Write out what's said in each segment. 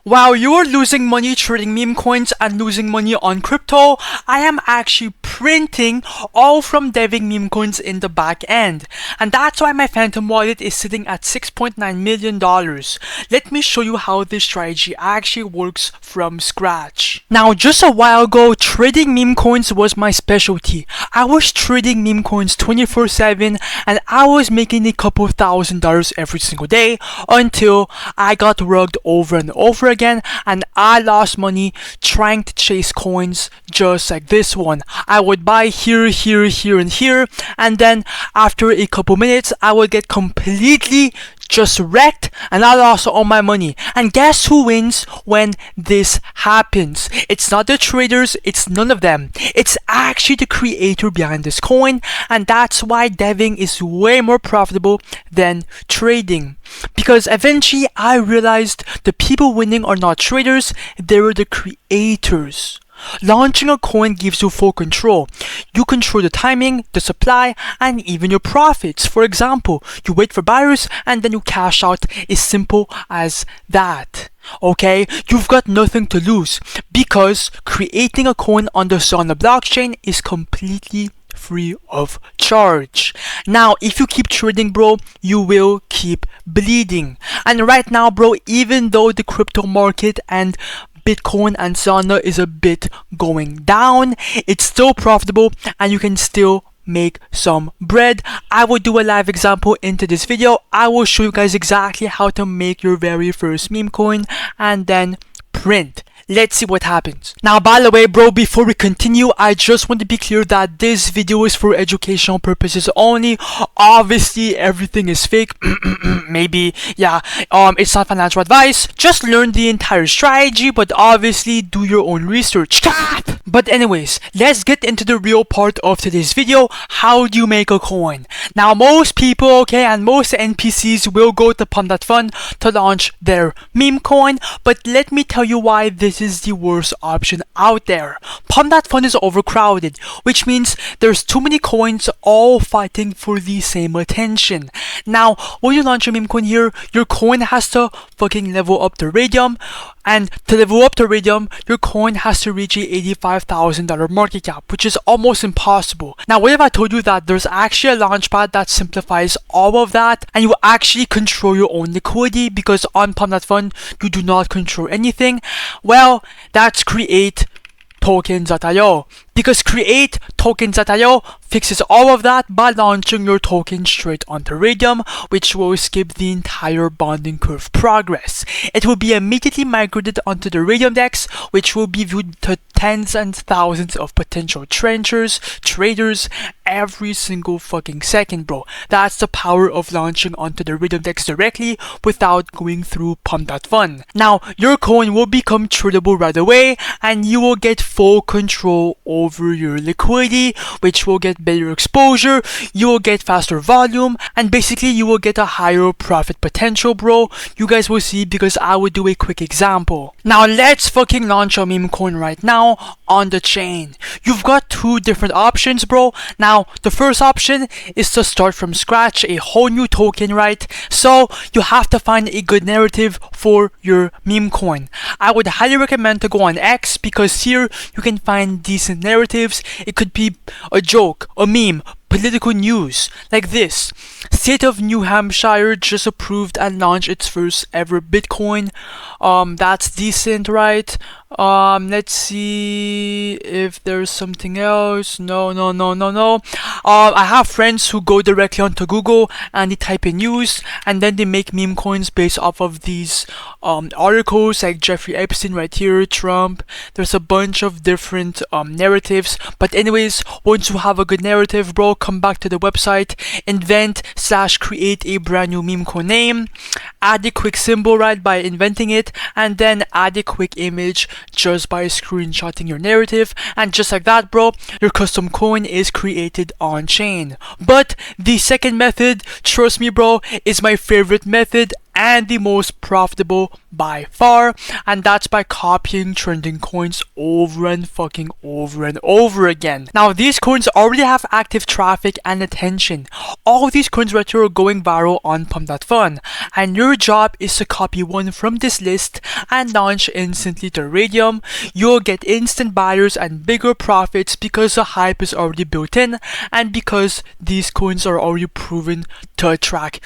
While you're losing money trading meme coins and losing money on crypto, I am actually printing all from deving meme coins in the back end. And that's why my Phantom wallet is sitting at $6.9 million. Let me show you how this strategy actually works from scratch. Now, just a while ago, trading meme coins was my specialty. I was trading meme coins 24/7 and I was making a couple $1,000s every single day until I got rugged over and over again and I lost money trying to chase coins just like this one. I would buy here, here, here, and here, and then after a couple minutes I would get completely just wrecked and I lost all my money. And guess who wins when this happens? It's not the traders, it's none of them. It's actually the creator behind this coin, and that's why deving is way more profitable than trading. Because eventually I realized the people winning are not traders, they were the creators. Launching a coin gives you full control. You control the timing, the supply, and even your profits. For example, you wait for buyers and then you cash out. It's simple as that. Okay, you've got nothing to lose because creating a coin on the Solana blockchain is completely free of charge. Now, if you keep trading, bro, you will keep bleeding. And right now, bro, even though the crypto market and Bitcoin and Solana is a bit going down, it's still profitable and you can still make some bread. I will do a live example into this video. I will show you guys exactly how to make your very first meme coin and then print. Let's see what happens. Now, by the way, bro, before we continue, I just want to be clear that this video is for educational purposes only. Obviously, everything is fake. Maybe, yeah, it's not financial advice. Just learn the entire strategy, but obviously do your own research. Stop! But anyways, let's get into the real part of today's video. How do you make a coin? Now, most people, okay, and most NPCs will go to Pump.Fun to launch their meme coin, but let me tell you why this is the worst option out there. Pump.Fun is overcrowded, which means there's too many coins all fighting for the same attention. Now, when you launch a meme coin here, your coin has to fucking level up to Raydium, and to level up to Raydium, your coin has to reach a $85,000 market cap, which is almost impossible. Now, what if I told you that there's actually a launchpad that simplifies all of that, and you actually control your own liquidity, because on Pump.Fun, you do not control anything? Well, that's Create Tokens.io, because Create Tokens.io fixes all of that by launching your token straight onto Raydium, which will skip the entire bonding curve progress. It will be immediately migrated onto the Raydium DEX, which will be viewed to tens and thousands of potential trenchers, traders, every single fucking second, bro. That's the power of launching onto the Raydium DEX directly without going through Pump.Fun. Now, your coin will become tradable right away, and you will get full control over your liquidity, which will get better exposure, you will get faster volume, and basically you will get a higher profit potential, bro. You guys will see, because I will do a quick example. Now, let's fucking launch a meme coin right now on the chain. You've got two different options, bro. Now, the first option is to start from scratch, a whole new token, right? So you have to find a good narrative for your meme coin. I would highly recommend to go on X, because here you can find decent narratives. It could be a joke, a meme, political news, like this. State of New Hampshire just approved and launched its first ever Bitcoin. That's decent, right? Let's see if there's something else. No. I have friends who go directly onto Google and they type in news, and then they make meme coins based off of these articles, like Jeffrey Epstein right here, Trump. There's a bunch of different narratives. But anyways, once you have a good narrative, bro, come back to the website, invent/create a brand new meme coin name, add a quick symbol, right, by inventing it, and then add a quick image just by screenshotting your narrative, and just like that, bro, your custom coin is created on chain. But the second method, trust me, bro, is my favorite method and the most profitable by far, and that's by copying trending coins over and fucking over and over again. Now these coins already have active traffic and attention. All these coins right here are going viral on Pump.Fun, and your job is to copy one from this list and launch instantly to Raydium. You'll get instant buyers and bigger profits because the hype is already built in, and because these coins are already proven to attract,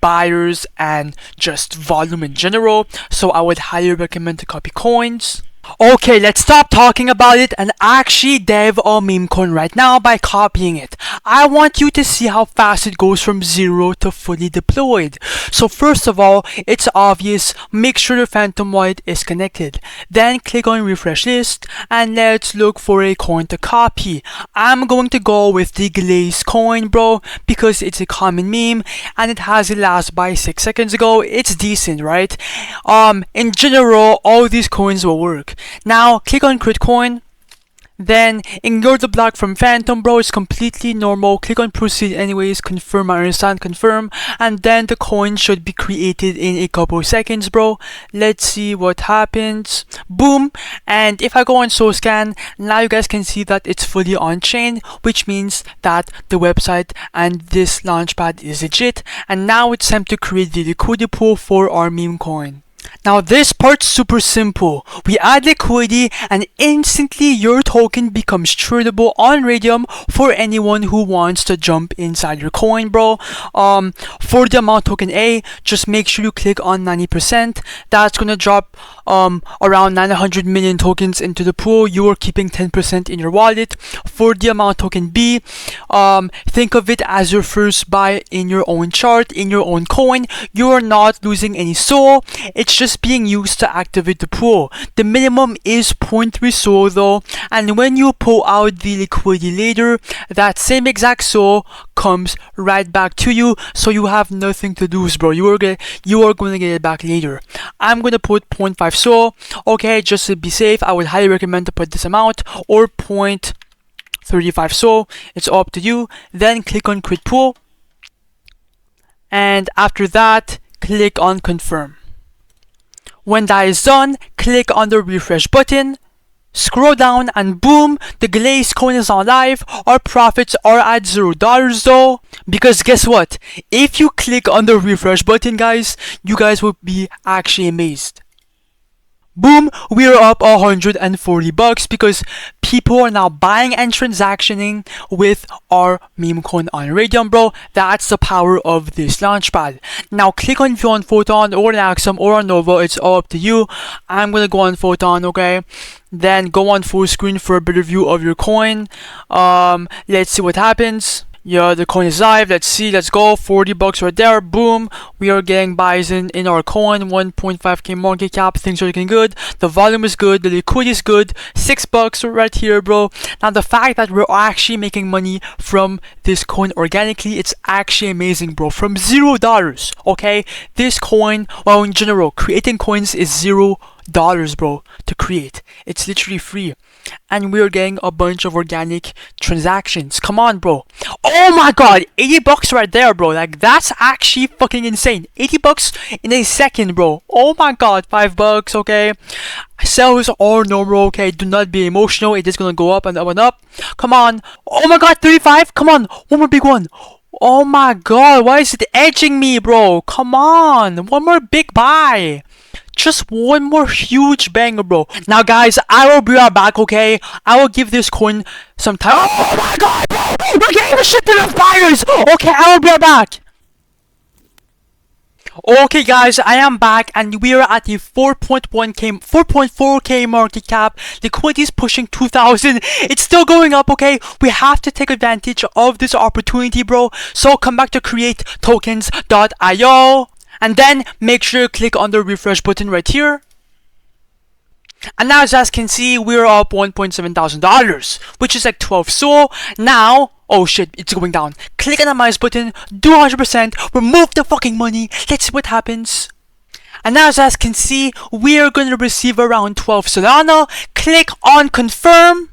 buyers and just volume in general. So I would highly recommend to copy coins. Okay, let's stop talking about it and actually dev a meme coin right now by copying it. I want you to see how fast it goes from 0 to fully deployed. So first of all, it's obvious, make sure the Phantom wallet is connected. Then click on refresh list and let's look for a coin to copy. I'm going to go with the Glaze coin, bro, because it's a common meme and it has a last buy 6 seconds ago. It's decent, right? In general, all these coins will work. Now click on Crit Coin, then ignore the block from Phantom, bro. It's completely normal. Click on proceed anyways, confirm, I understand, confirm, and then the coin should be created in a couple of seconds, bro. Let's see what happens. Boom. And if I go on SoScan, now you guys can see that it's fully on chain, which means that the website and this launchpad is legit. And now it's time to create the liquidity pool for our meme coin. Now this part's super simple. We add liquidity and instantly your token becomes tradable on Raydium for anyone who wants to jump inside your coin, bro. For the amount token A, just make sure you click on 90%. That's gonna drop around 900 million tokens into the pool. You are keeping 10% in your wallet. For the amount token B, think of it as your first buy in your own chart, in your own coin. You are not losing any SOL. It's just being used to activate the pool. The minimum is 0.3 SOL though, and when you pull out the liquidity later, that same exact SOL comes right back to you, so you have nothing to lose, bro. You are going to get it back later. I'm going to put 0.5 SOL. Okay, just to be safe, I would highly recommend to put this amount, or 0.35 SOL. It's up to you. Then click on Crit Pool, and after that, click on Confirm. When that is done, click on the refresh button, scroll down, and boom, the Glaze coin is on live. Our profits are at $0 though, because guess what? If you click on the refresh button, guys, you guys will be actually amazed. Boom, we are up $140 because people are now buying and transactioning with our meme coin on Raydium, bro. That's the power of this launchpad. Now click on view on Photon or on Axum or on Nova. It's all up to you. I'm gonna go on Photon, okay? Then go on full screen for a better view of your coin. Let's see what happens. Yeah, the coin is live. Let's see. Let's go. $40 right there. Boom. We are getting buys in our coin. 1.5k market cap. Things are looking good. The volume is good. The liquidity is good. $6 right here, bro. Now, the fact that we're actually making money from this coin organically, it's actually amazing, bro. From $0, okay? This coin, well, in general, creating coins is $0, bro, to create. It's literally free. And we're getting a bunch of organic transactions. Come on, bro. Oh my god, $80 right there, bro. Like, that's actually fucking insane. $80 in a second, bro. Oh my god, $5, okay. Sales are normal, okay. Do not be emotional. It is gonna go up and up and up. Come on. Oh my god, 35. Come on. One more big one. Oh my god, why is it edging me, bro? Come on. One more big buy. Just one more huge banger, bro. Now, guys, I will be right back, okay? I will give this coin some time. Oh my god, bro! We're getting a shit ton of buyers! Okay, I will be right back. Okay, guys, I am back, and we are at the 4.4k market cap. Liquidity is pushing 2,000. It's still going up, okay? We have to take advantage of this opportunity, bro. So come back to create tokens.io. And then make sure you click on the refresh button right here. And now, as you guys can see, we're up $1,700, which is like 12 SOL. Now, oh shit, it's going down. Click on the minus button, do 100%, remove the fucking money. Let's see what happens. And now, as you guys can see, we are going to receive around 12 Solana. Click on confirm.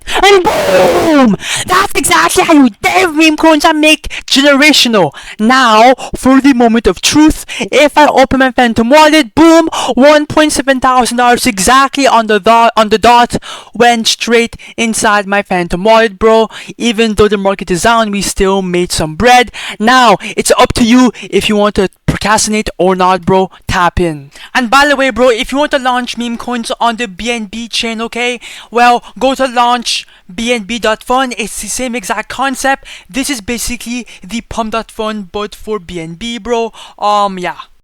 And boom! That's exactly how you dev meme coins and make generational. Now, for the moment of truth, if I open my Phantom wallet, boom, $1,700 exactly on the dot went straight inside my Phantom wallet, bro. Even though the market is down, we still made some bread. Now, it's up to you if you want to procrastinate or not, bro. Tap in. And by the way, bro, if you want to launch meme coins on the BNB chain, okay, well, go to launch Pump.Fun. It's the same exact concept. This is basically the Pump.Fun but for BNB, bro. Yeah.